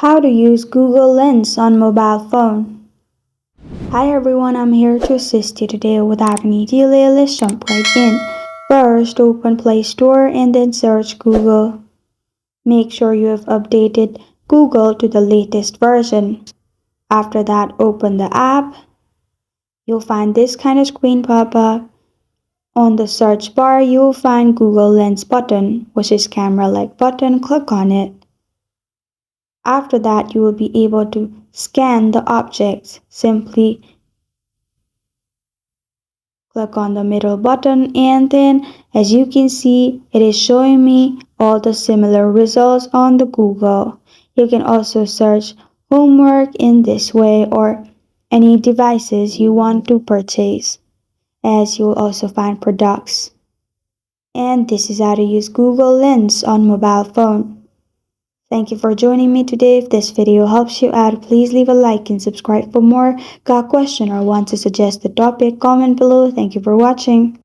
How to use Google Lens on mobile phone. Hi everyone, I'm here to assist you today. Without any delay, let's jump right in. First, open Play Store and then search Google. Make sure you have updated Google to the latest version. After that, open the app. You'll find this kind of screen pop up. On the search bar, you'll find Google Lens button, which is camera-like button. Click on it. After that, you will be able to scan the objects. Simply click on the middle button and then as you can see, it is showing me all the similar results on the Google. You can also search homework in this way or any devices you want to purchase, as you will also find products. And this is how to use Google Lens on mobile phone. Thank you for joining me today. If this video helps you out, please leave a like and subscribe for more. Got a question or want to suggest the topic? Comment below. Thank you for watching.